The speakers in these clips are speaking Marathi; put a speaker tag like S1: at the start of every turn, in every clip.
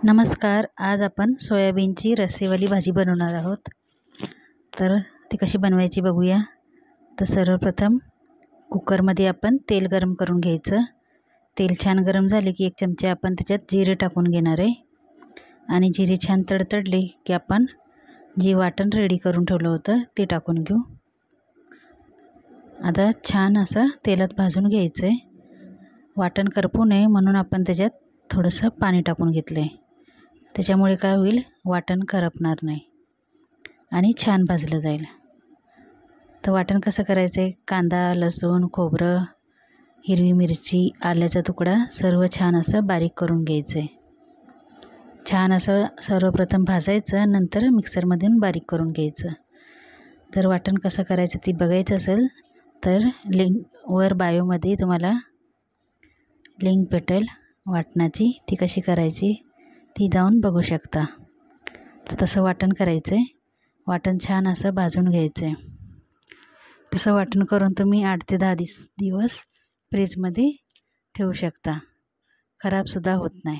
S1: नमस्कार. आज आपण सोयाबीनची रस्सेवाली भाजी बनवणार आहोत. तर ती कशी बनवायची बघूया. तर सर्वप्रथम कुकरमध्ये आपण तेल गरम करून घ्यायचं. तेल छान गरम झाले की 1 चमचे आपण त्याच्यात जिरे टाकून घेणार आहे आणि जिरे छान तडतडले की आपण जे वाटण रेडी करून ठेवलं होतं ते टाकून घेऊ. आता छान असं तेलात भाजून घ्यायचं आहे. वाटण करपू नये म्हणून आपण त्याच्यात थोडंसं पाणी टाकून घेतलं आहे. त्याच्यामुळे काय होईल, वाटण करपणार नाही आणि छान भाजलं जाईल. तर वाटण कसं करायचं आहे, कांदा, लसूण, खोबरं, हिरवी मिरची, आल्याचा तुकडा सर्व छान असं बारीक करून घ्यायचं आहे. छान असं सर्वप्रथम भाजायचं, नंतर मिक्सरमधून बारीक करून घ्यायचं. जर वाटण कसं करायचं ते बघायचं असेल तर लिंकवर बायोमध्ये तुम्हाला लिंक भेटेल वाटणाची, ती कशी करायची ती जाऊन बघू शकता. तर तसं वाटण करायचं आहे. वाटण छान असं भाजून घ्यायचं आहे. तसं वाटण करून तुम्ही 8 ते 10 दिवस फ्रीजमध्ये ठेवू शकता, खराबसुद्धा होत नाही.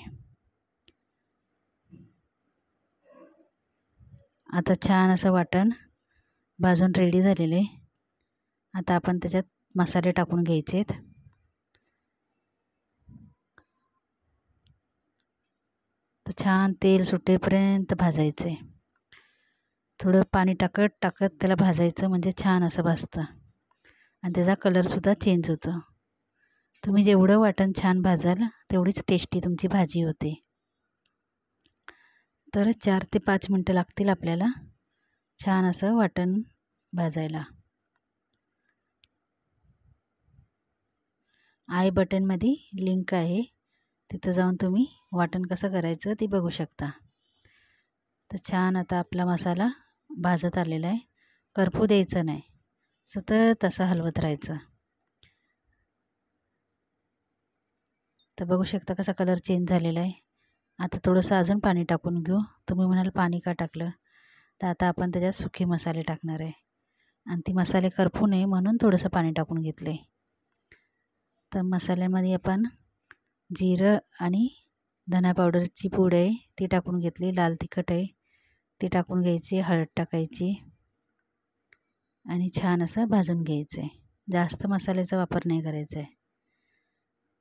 S1: आता छान असं वाटण भाजून रेडी झालेलं आहे. आता आपण त्याच्यात मसाले टाकून घ्यायचे आहेत. तर छान तेल सुटेपर्यंत भाजायचं आहे. थोडं पाणी टाकत त्याला भाजायचं, म्हणजे छान असं भाजतं आणि त्याचा कलरसुद्धा चेंज होतो. तुम्ही जेवढं वाटण छान भाजाल तेवढीच टेस्टी तुमची भाजी होते. तर 4 ते 5 मिनटं लागतील आपल्याला छान असं वाटण भाजायला. आय बटनमध्ये लिंक आहे, तिथं जाऊन तुम्ही वाटण कसं करायचं ते बघू शकता. तर छान आता आपला मसाला भाजत आलेला आहे. करपू द्यायचं नाही, सतत असं हलवत राहायचं. तर बघू शकता कसा कलर चेंज झालेला आहे. आता थोडंसं अजून पाणी टाकून घेऊ. तुम्ही म्हणाल पाणी का टाकलं, तर आता आपण त्याच्यात सुके मसाले टाकणार आहे आणि ती मसाले करपू नये म्हणून थोडंसं पाणी टाकून घेतलं आहे. तर मसाल्यामध्ये आपण जिरं आणि धना पावडरची पूड आहे ती टाकून घेतली, लाल तिखट आहे ती टाकून घ्यायची, हळद टाकायची आणि छान असं भाजून घ्यायचं आहे. जास्त मसाल्याचा वापर नाही करायचा आहे.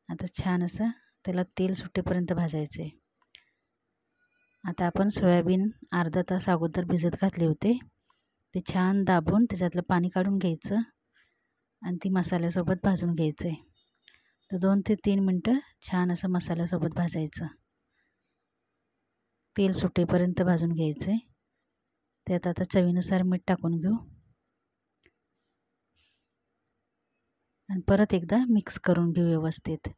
S1: आता छान असं त्याला तेल सुटेपर्यंत भाजायचं आहे. आता आपण सोयाबीन अर्धा तास अगोदर भिजत घातले होते, ते छान दाबून त्याच्यातलं पाणी काढून घ्यायचं आणि ती मसाल्यासोबत भाजून घ्यायचं आहे. तर 2 ते 3 मिनटं छान असं मसाल्यासोबत भाजायचं. तेल सुटेपर्यंत भाजून घ्यायचं आहे. त्यात आता चवीनुसार मीठ टाकून घेऊ आणि परत एकदा मिक्स करून घेऊ व्यवस्थित.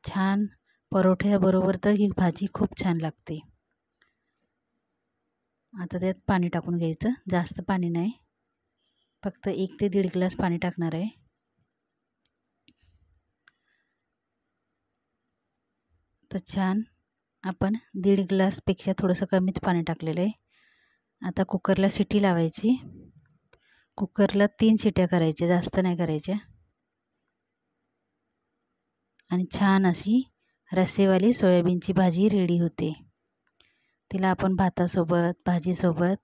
S1: छान परोठ्याबरोबर तर ही भाजी खूप छान लागते. आता त्यात पाणी टाकून घ्यायचं, जास्त पाणी नाही, फक्त 1 ते 1.5 ग्लास पाणी टाकणार आहे. तर छान आपण 1.5 ग्लासपेक्षा थोडंसं कमीच पाणी टाकलेलं आहे. आता कुकरला शिट्टी लावायची. कुकरला 3 शिट्ट्या करायच्या, जास्त नाही करायच्या. आणि छान अशी रस्सेवाली सोयाबीनची भाजी रेडी होते. तिला आपण भातासोबत, भाजीसोबत,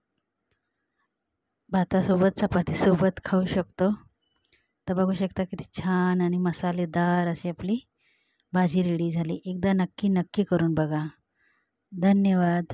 S1: भातासोबत, चपातीसोबत खाऊ शकतो. तर बघू शकता किती छान आणि मसालेदार अशी आपली भाजी रेडी झाली. एकदा नक्की करून बघा. धन्यवाद.